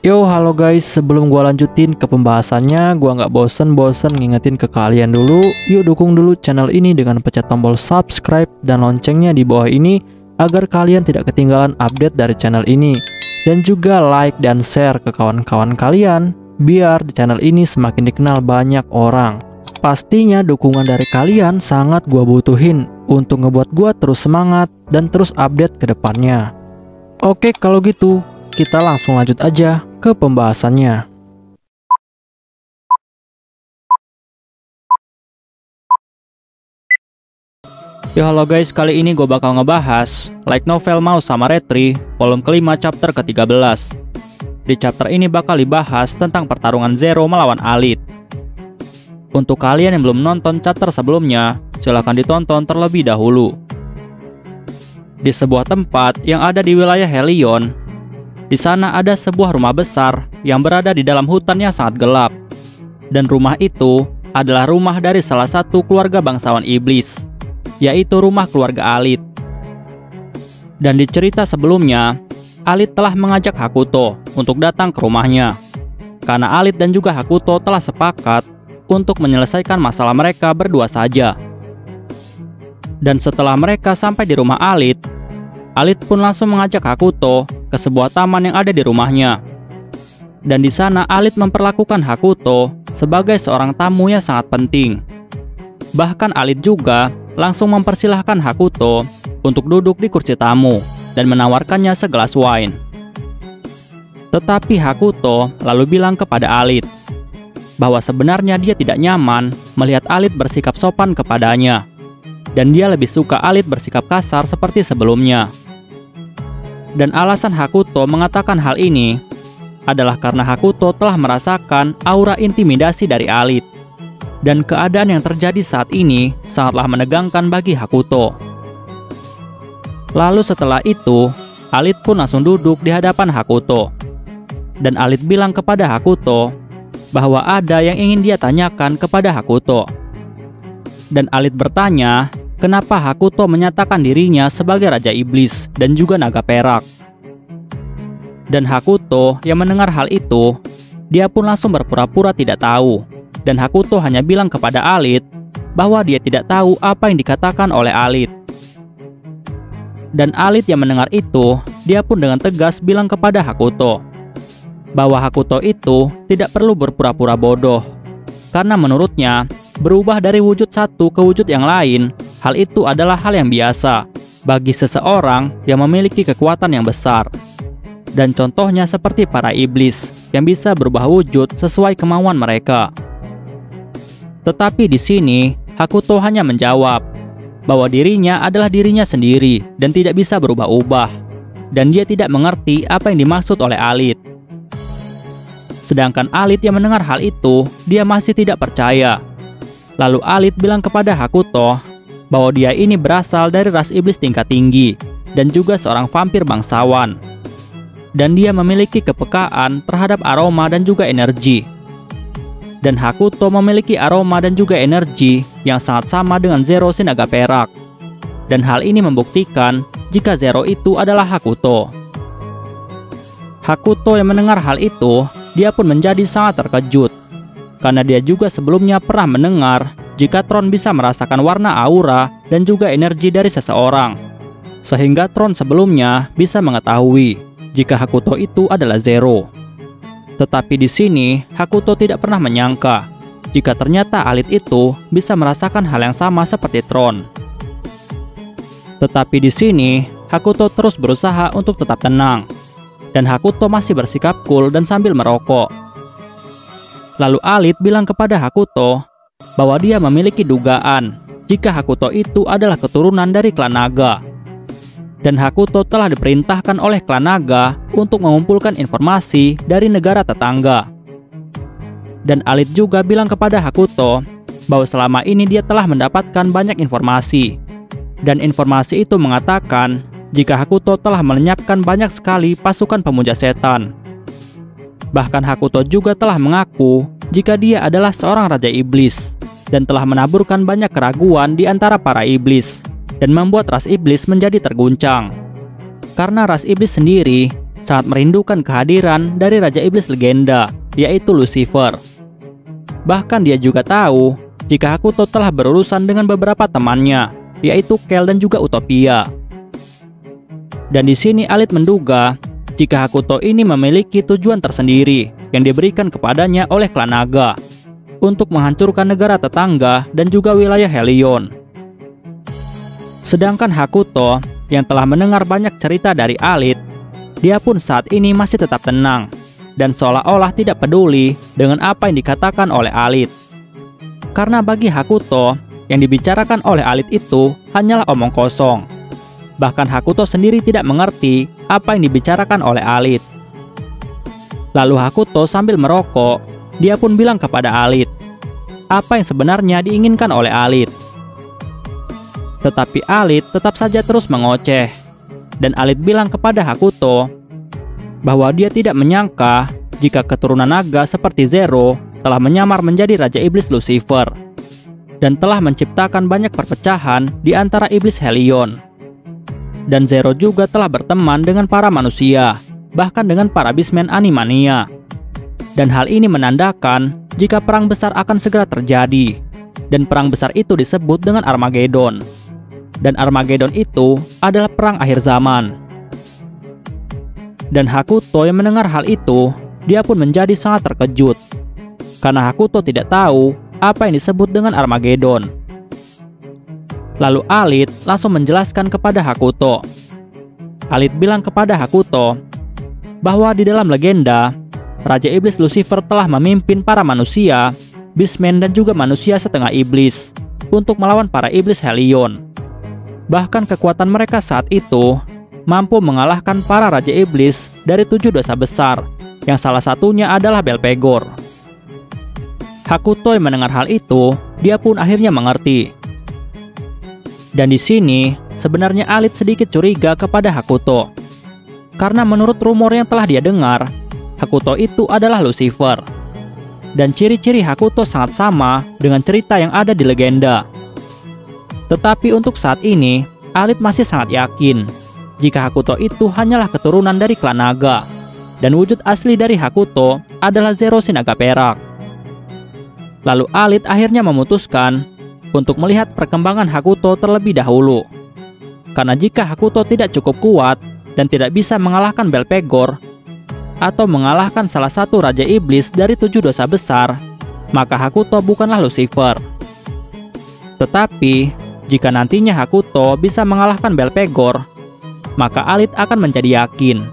Yo, halo guys, sebelum gua lanjutin ke pembahasannya, gua nggak bosen-bosen ngingetin ke kalian dulu, yuk dukung dulu channel ini dengan pencet tombol subscribe dan loncengnya di bawah ini, agar kalian tidak ketinggalan update dari channel ini. Dan juga like dan share ke kawan-kawan kalian, biar di channel ini semakin dikenal banyak orang. Pastinya dukungan dari kalian sangat gua butuhin, untuk ngebuat gua terus semangat dan terus update ke depannya. Oke, kalau gitu, kita langsung lanjut aja ke pembahasannya. Yo, halo guys, kali ini gue bakal ngebahas Light Novel Mouse sama Retri volume kelima chapter ke-13. Di chapter ini bakal dibahas tentang pertarungan Zero melawan Alith. Untuk kalian yang belum nonton chapter sebelumnya, silahkan ditonton terlebih dahulu. Di sebuah tempat yang ada di wilayah Helion, di sana ada sebuah rumah besar yang berada di dalam hutan yang sangat gelap. Dan rumah itu adalah rumah dari salah satu keluarga bangsawan iblis, yaitu rumah keluarga Alith. Dan di cerita sebelumnya, Alith telah mengajak Hakuto untuk datang ke rumahnya, karena Alith dan juga Hakuto telah sepakat untuk menyelesaikan masalah mereka berdua saja. Dan setelah mereka sampai di rumah Alith, Alith pun langsung mengajak Hakuto ke sebuah taman yang ada di rumahnya. Dan di sana Alith memperlakukan Hakuto sebagai seorang tamu yang sangat penting. Bahkan Alith juga langsung mempersilahkan Hakuto untuk duduk di kursi tamu dan menawarkannya segelas wine. Tetapi Hakuto lalu bilang kepada Alith bahwa sebenarnya dia tidak nyaman melihat Alith bersikap sopan kepadanya, dan dia lebih suka Alith bersikap kasar seperti sebelumnya. Dan alasan Hakuto mengatakan hal ini adalah karena Hakuto telah merasakan aura intimidasi dari Alith. Dan keadaan yang terjadi saat ini sangatlah menegangkan bagi Hakuto. Lalu setelah itu, Alith pun langsung duduk di hadapan Hakuto. Dan Alith bilang kepada Hakuto bahwa ada yang ingin dia tanyakan kepada Hakuto. Dan Alith bertanya, kenapa Hakuto menyatakan dirinya sebagai Raja Iblis dan juga naga perak. Dan Hakuto yang mendengar hal itu, dia pun langsung berpura-pura tidak tahu. Dan Hakuto hanya bilang kepada Alith bahwa dia tidak tahu apa yang dikatakan oleh Alith. Dan Alith yang mendengar itu, dia pun dengan tegas bilang kepada Hakuto bahwa Hakuto itu tidak perlu berpura-pura bodoh. Karena menurutnya, berubah dari wujud satu ke wujud yang lain, hal itu adalah hal yang biasa bagi seseorang yang memiliki kekuatan yang besar. Dan contohnya seperti para iblis yang bisa berubah wujud sesuai kemauan mereka. Tetapi di sini, Hakuto hanya menjawab bahwa dirinya adalah dirinya sendiri dan tidak bisa berubah-ubah. Dan dia tidak mengerti apa yang dimaksud oleh Alith. Sedangkan Alith yang mendengar hal itu, dia masih tidak percaya. Lalu Alith bilang kepada Hakuto bahwa dia ini berasal dari ras iblis tingkat tinggi dan juga seorang vampir bangsawan. Dan dia memiliki kepekaan terhadap aroma dan juga energi. Dan Hakuto memiliki aroma dan juga energi yang sangat sama dengan Zero si naga perak. Dan hal ini membuktikan jika Zero itu adalah Hakuto. Hakuto yang mendengar hal itu, dia pun menjadi sangat terkejut. Karena dia juga sebelumnya pernah mendengar jika Tron bisa merasakan warna aura dan juga energi dari seseorang. Sehingga Tron sebelumnya bisa mengetahui jika Hakuto itu adalah Zero. Tetapi di sini, Hakuto tidak pernah menyangka jika ternyata Alith itu bisa merasakan hal yang sama seperti Tron. Tetapi di sini, Hakuto terus berusaha untuk tetap tenang. Dan Hakuto masih bersikap cool dan sambil merokok. Lalu Alith bilang kepada Hakuto bahwa dia memiliki dugaan jika Hakuto itu adalah keturunan dari klan naga. Dan Hakuto telah diperintahkan oleh klan naga untuk mengumpulkan informasi dari negara tetangga. Dan Alith juga bilang kepada Hakuto bahwa selama ini dia telah mendapatkan banyak informasi. Dan informasi itu mengatakan jika Hakuto telah melenyapkan banyak sekali pasukan pemuja setan. Bahkan Hakuto juga telah mengaku jika dia adalah seorang Raja Iblis dan telah menaburkan banyak keraguan di antara para iblis dan membuat ras iblis menjadi terguncang. Karena ras iblis sendiri sangat merindukan kehadiran dari Raja Iblis legenda, yaitu Lucifer. Bahkan dia juga tahu jika Hakuto telah berurusan dengan beberapa temannya, yaitu Kel dan juga Utopia. Dan di sini Alid menduga jika Hakuto ini memiliki tujuan tersendiri yang diberikan kepadanya oleh klan naga untuk menghancurkan negara tetangga dan juga wilayah Helion. Sedangkan Hakuto yang telah mendengar banyak cerita dari Alid, dia pun saat ini masih tetap tenang dan seolah-olah tidak peduli dengan apa yang dikatakan oleh Alid. Karena bagi Hakuto, yang dibicarakan oleh Alid itu hanyalah omong kosong. Bahkan Hakuto sendiri tidak mengerti apa yang dibicarakan oleh Alid. Lalu Hakuto sambil merokok, dia pun bilang kepada Alid apa yang sebenarnya diinginkan oleh Alid. Tetapi Alid tetap saja terus mengoceh. Dan Alid bilang kepada Hakuto bahwa dia tidak menyangka jika keturunan naga seperti Zero telah menyamar menjadi Raja Iblis Lucifer dan telah menciptakan banyak perpecahan di antara Iblis Helion. Dan Zero juga telah berteman dengan para manusia, bahkan dengan para Beastmen Animania. Dan hal ini menandakan jika perang besar akan segera terjadi. Dan perang besar itu disebut dengan Armageddon. Dan Armageddon itu adalah perang akhir zaman. Dan Hakuto yang mendengar hal itu, dia pun menjadi sangat terkejut. Karena Hakuto tidak tahu apa yang disebut dengan Armageddon. Lalu Alid langsung menjelaskan kepada Hakuto. Alid bilang kepada Hakuto bahwa di dalam legenda, Raja Iblis Lucifer telah memimpin para manusia, Beastmen dan juga manusia setengah iblis untuk melawan para iblis Helion. Bahkan kekuatan mereka saat itu mampu mengalahkan para Raja Iblis dari 7 dosa besar, yang salah satunya adalah Belphegor. Hakuto yang mendengar hal itu, dia pun akhirnya mengerti. Dan di sini, sebenarnya Alid sedikit curiga kepada Hakuto. Karena menurut rumor yang telah dia dengar, Hakuto itu adalah Lucifer. Dan ciri-ciri Hakuto sangat sama dengan cerita yang ada di legenda. Tetapi untuk saat ini, Alid masih sangat yakin jika Hakuto itu hanyalah keturunan dari klan naga. Dan wujud asli dari Hakuto adalah Zero si naga perak. Lalu Alid akhirnya memutuskan untuk melihat perkembangan Hakuto terlebih dahulu. Karena jika Hakuto tidak cukup kuat dan tidak bisa mengalahkan Belphegor atau mengalahkan salah satu Raja Iblis dari 7 dosa besar, maka Hakuto bukanlah Lucifer. Tetapi jika nantinya Hakuto bisa mengalahkan Belphegor, maka Alid akan menjadi yakin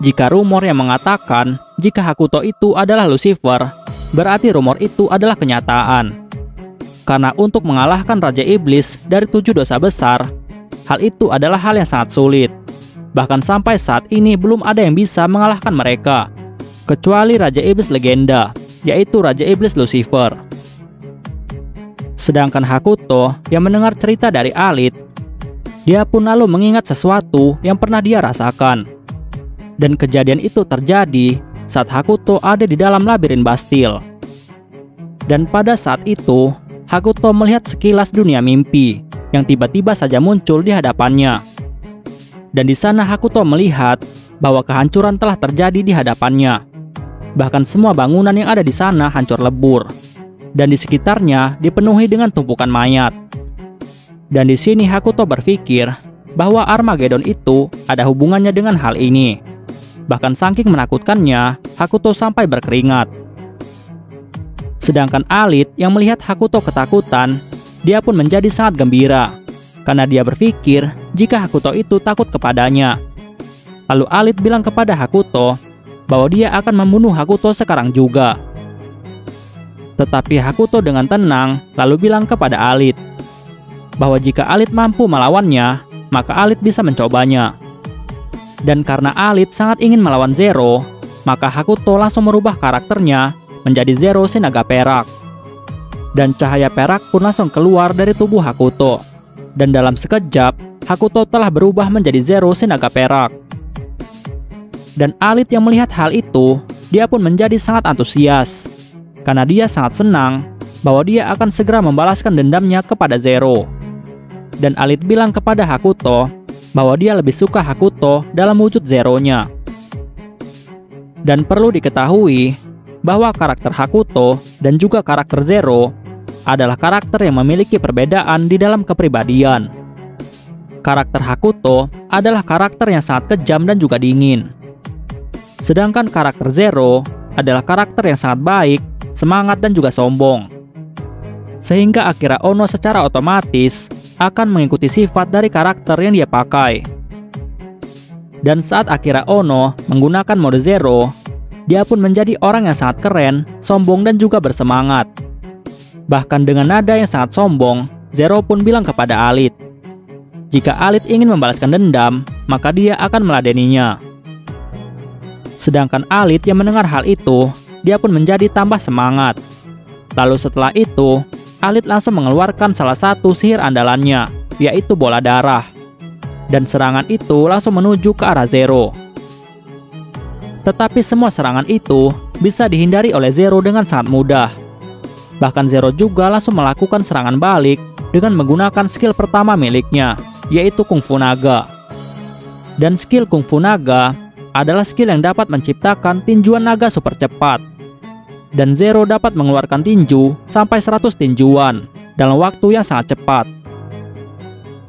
jika rumor yang mengatakan jika Hakuto itu adalah Lucifer, berarti rumor itu adalah kenyataan. Karena untuk mengalahkan Raja Iblis dari 7 dosa besar, hal itu adalah hal yang sangat sulit. Bahkan sampai saat ini belum ada yang bisa mengalahkan mereka, kecuali Raja Iblis legenda, yaitu Raja Iblis Lucifer. Sedangkan Hakuto yang mendengar cerita dari Alid, dia pun lalu mengingat sesuatu yang pernah dia rasakan. Dan kejadian itu terjadi saat Hakuto ada di dalam labirin Bastille. Dan pada saat itu, Hakuto melihat sekilas dunia mimpi yang tiba-tiba saja muncul di hadapannya. Dan di sana Hakuto melihat bahwa kehancuran telah terjadi di hadapannya. Bahkan semua bangunan yang ada di sana hancur lebur. Dan di sekitarnya dipenuhi dengan tumpukan mayat. Dan di sini Hakuto berpikir bahwa Armageddon itu ada hubungannya dengan hal ini. Bahkan saking menakutkannya, Hakuto sampai berkeringat. Sedangkan Alid yang melihat Hakuto ketakutan, dia pun menjadi sangat gembira. Karena dia berpikir jika Hakuto itu takut kepadanya. Lalu Alid bilang kepada Hakuto bahwa dia akan membunuh Hakuto sekarang juga. Tetapi Hakuto dengan tenang lalu bilang kepada Alid bahwa jika Alid mampu melawannya, maka Alid bisa mencobanya. Dan karena Alid sangat ingin melawan Zero, maka Hakuto langsung merubah karakternya menjadi Zero si naga perak. Dan cahaya perak pun langsung keluar dari tubuh Hakuto. Dan dalam sekejap, Hakuto telah berubah menjadi Zero si naga perak. Dan Alid yang melihat hal itu, dia pun menjadi sangat antusias. Karena dia sangat senang bahwa dia akan segera membalaskan dendamnya kepada Zero. Dan Alid bilang kepada Hakuto bahwa dia lebih suka Hakuto dalam wujud Zero-nya. Dan perlu diketahui bahwa karakter Hakuto dan juga karakter Zero adalah karakter yang memiliki perbedaan di dalam kepribadian. Karakter Hakuto adalah karakter yang sangat kejam dan juga dingin. Sedangkan karakter Zero adalah karakter yang sangat baik, semangat dan juga sombong. Sehingga Akira Ono secara otomatis akan mengikuti sifat dari karakter yang dia pakai. Dan saat Akira Ono menggunakan mode Zero, dia pun menjadi orang yang sangat keren, sombong dan juga bersemangat. Bahkan dengan nada yang sangat sombong, Zero pun bilang kepada Alid, jika Alid ingin membalaskan dendam, maka dia akan meladeninya. Sedangkan Alid yang mendengar hal itu, dia pun menjadi tambah semangat. Lalu setelah itu, Alid langsung mengeluarkan salah satu sihir andalannya, yaitu bola darah. Dan serangan itu langsung menuju ke arah Zero. Tetapi semua serangan itu bisa dihindari oleh Zero dengan sangat mudah. Bahkan Zero juga langsung melakukan serangan balik dengan menggunakan skill pertama miliknya, yaitu Kung Fu Naga. Dan skill Kung Fu Naga adalah skill yang dapat menciptakan tinjuan naga super cepat. Dan Zero dapat mengeluarkan tinju sampai 100 tinjuan dalam waktu yang sangat cepat.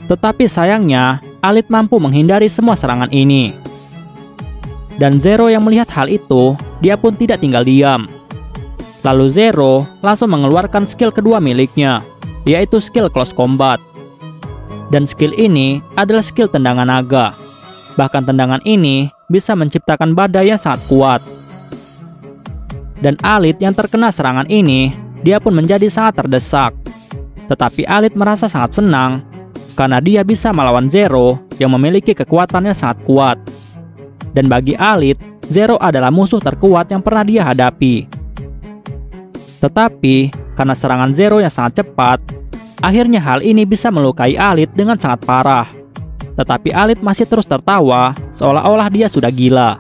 Tetapi sayangnya, Alid mampu menghindari semua serangan ini. Dan Zero yang melihat hal itu, dia pun tidak tinggal diam. Lalu Zero langsung mengeluarkan skill kedua miliknya, yaitu skill Close Combat. Dan skill ini adalah skill tendangan naga. Bahkan tendangan ini bisa menciptakan badai yang sangat kuat. Dan Alid yang terkena serangan ini, dia pun menjadi sangat terdesak. Tetapi Alid merasa sangat senang karena dia bisa melawan Zero yang memiliki kekuatan yang sangat kuat. Dan bagi Alid, Zero adalah musuh terkuat yang pernah dia hadapi. Tetapi karena serangan Zero yang sangat cepat, akhirnya hal ini bisa melukai Alid dengan sangat parah. Tetapi Alid masih terus tertawa seolah-olah dia sudah gila.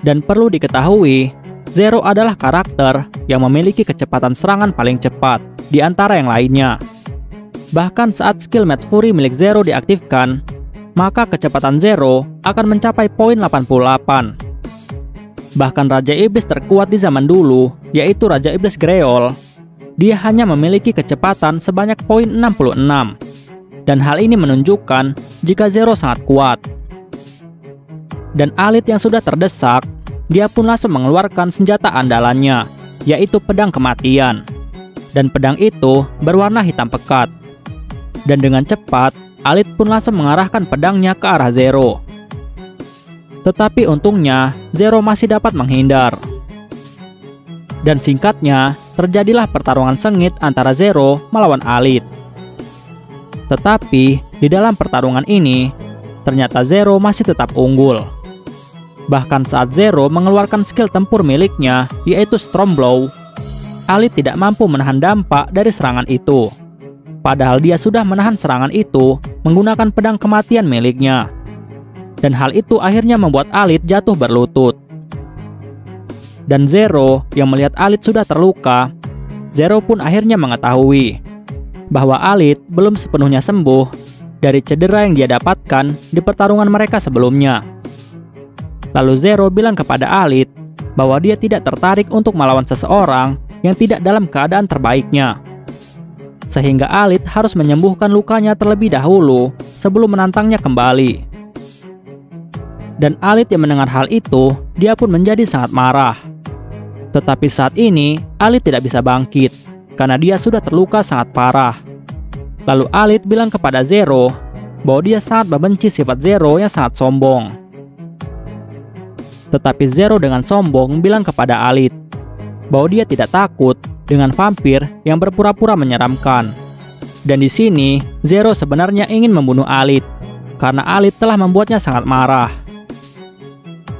Dan perlu diketahui, Zero adalah karakter yang memiliki kecepatan serangan paling cepat di antara yang lainnya. Bahkan saat skill Mad Fury milik Zero diaktifkan, maka kecepatan Zero akan mencapai poin 88. Bahkan Raja Iblis terkuat di zaman dulu, yaitu Raja Iblis Greol, dia hanya memiliki kecepatan sebanyak poin 66. Dan hal ini menunjukkan jika Zero sangat kuat. Dan Alid yang sudah terdesak, dia pun langsung mengeluarkan senjata andalannya, yaitu pedang kematian. Dan pedang itu berwarna hitam pekat. Dan dengan cepat, Alid pun langsung mengarahkan pedangnya ke arah Zero. Tetapi untungnya, Zero masih dapat menghindar. Dan singkatnya, terjadilah pertarungan sengit antara Zero melawan Alid. Tetapi, di dalam pertarungan ini, ternyata Zero masih tetap unggul. Bahkan saat Zero mengeluarkan skill tempur miliknya, yaitu Storm Blow, Alid tidak mampu menahan dampak dari serangan itu. Padahal dia sudah menahan serangan itu menggunakan pedang kematian miliknya. Dan hal itu akhirnya membuat Alid jatuh berlutut. Dan Zero yang melihat Alid sudah terluka, Zero pun akhirnya mengetahui bahwa Alid belum sepenuhnya sembuh dari cedera yang dia dapatkan di pertarungan mereka sebelumnya. Lalu Zero bilang kepada Alid bahwa dia tidak tertarik untuk melawan seseorang yang tidak dalam keadaan terbaiknya. Sehingga Alid harus menyembuhkan lukanya terlebih dahulu sebelum menantangnya kembali. Dan Alid yang mendengar hal itu, dia pun menjadi sangat marah. Tetapi saat ini, Alid tidak bisa bangkit karena dia sudah terluka sangat parah. Lalu Alid bilang kepada Zero bahwa dia sangat membenci sifat Zero yang sangat sombong. Tetapi Zero dengan sombong bilang kepada Alid bahwa dia tidak takut dengan vampir yang berpura-pura menyeramkan. Dan di sini, Zero sebenarnya ingin membunuh Alid karena Alid telah membuatnya sangat marah.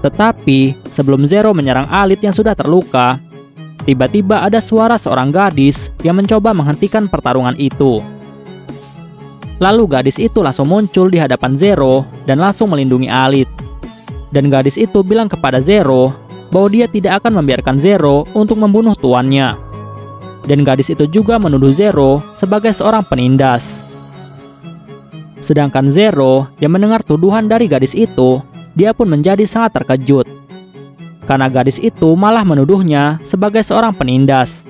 Tetapi, sebelum Zero menyerang Alid yang sudah terluka, tiba-tiba ada suara seorang gadis yang mencoba menghentikan pertarungan itu. Lalu gadis itu langsung muncul di hadapan Zero dan langsung melindungi Alid. Dan gadis itu bilang kepada Zero bahwa dia tidak akan membiarkan Zero untuk membunuh tuannya. Dan gadis itu juga menuduh Zero sebagai seorang penindas. Sedangkan Zero yang mendengar tuduhan dari gadis itu, dia pun menjadi sangat terkejut. karena gadis itu malah menuduhnya sebagai seorang penindas.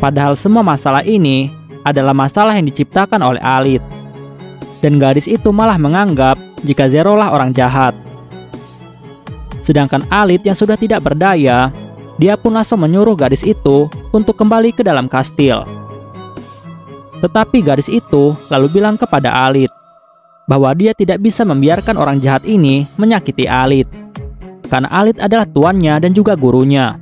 Padahal semua masalah ini adalah masalah yang diciptakan oleh Alith. Dan gadis itu malah menganggap jika Zero lah orang jahat. Sedangkan Alith yang sudah tidak berdaya, dia pun langsung menyuruh gadis itu untuk kembali ke dalam kastil. Tetapi gadis itu lalu bilang kepada Alith bahwa dia tidak bisa membiarkan orang jahat ini menyakiti Alith, karena Alith adalah tuannya dan juga gurunya.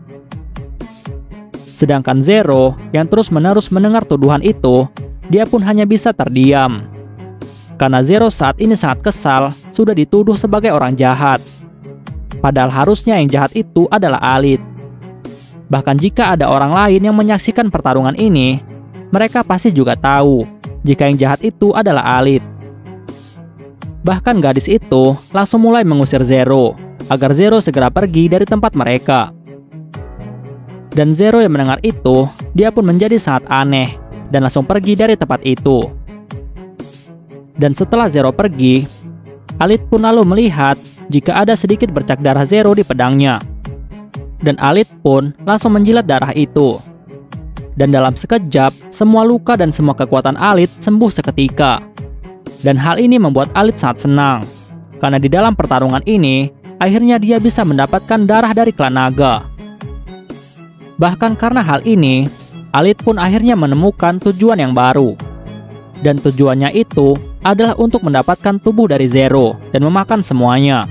Sedangkan Zero yang terus-menerus mendengar tuduhan itu, dia pun hanya bisa terdiam. Karena Zero saat ini sangat kesal sudah dituduh sebagai orang jahat. Padahal harusnya yang jahat itu adalah Alith. Bahkan jika ada orang lain yang menyaksikan pertarungan ini, mereka pasti juga tahu jika yang jahat itu adalah Alith. Bahkan gadis itu langsung mulai mengusir Zero agar Zero segera pergi dari tempat mereka. Dan Zero yang mendengar itu, dia pun menjadi sangat aneh dan langsung pergi dari tempat itu. Dan setelah Zero pergi, Alith pun lalu melihat jika ada sedikit bercak darah Zero di pedangnya. Dan Alith pun langsung menjilat darah itu. Dan dalam sekejap, semua luka dan semua kekuatan Alith sembuh seketika. Dan hal ini membuat Alith sangat senang, karena di dalam pertarungan ini, akhirnya dia bisa mendapatkan darah dari klan naga. Bahkan karena hal ini, Alith pun akhirnya menemukan tujuan yang baru. Dan tujuannya itu adalah untuk mendapatkan tubuh dari Zero dan memakan semuanya.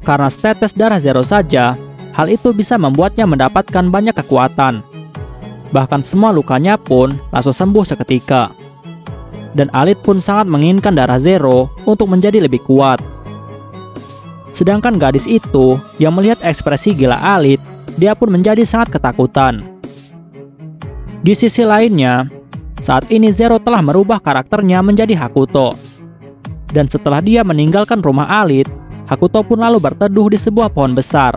Karena setetes darah Zero saja, hal itu bisa membuatnya mendapatkan banyak kekuatan. Bahkan semua lukanya pun langsung sembuh seketika. Dan Alith pun sangat menginginkan darah Zero untuk menjadi lebih kuat. Sedangkan gadis itu yang melihat ekspresi gila Alith, dia pun menjadi sangat ketakutan. Di sisi lainnya, saat ini Zero telah merubah karakternya menjadi Hakuto. Dan setelah dia meninggalkan rumah Alith, Hakuto pun lalu berteduh di sebuah pohon besar.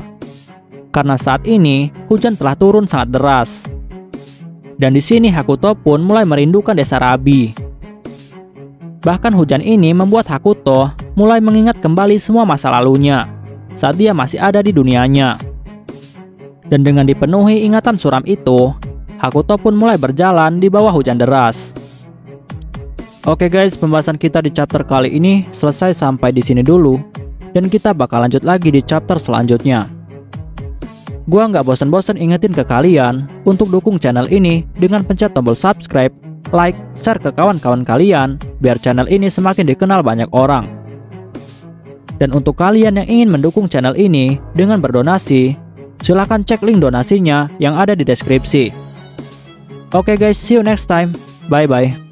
Karena saat ini hujan telah turun sangat deras. Dan di sini Hakuto pun mulai merindukan desa Rabi. Bahkan hujan ini membuat Hakuto mulai mengingat kembali semua masa lalunya saat dia masih ada di dunianya. Dan dengan dipenuhi ingatan suram itu, Hakuto pun mulai berjalan di bawah hujan deras. Oke guys, pembahasan kita di chapter kali ini selesai sampai di sini dulu. Dan kita bakal lanjut lagi di chapter selanjutnya. Gua nggak bosan-bosan ingetin ke kalian untuk dukung channel ini dengan pencet tombol subscribe, like, share ke kawan-kawan kalian, biar channel ini semakin dikenal banyak orang. Dan untuk kalian yang ingin mendukung channel ini dengan berdonasi, silahkan cek link donasinya yang ada di deskripsi. Oke guys, see you next time. Bye bye.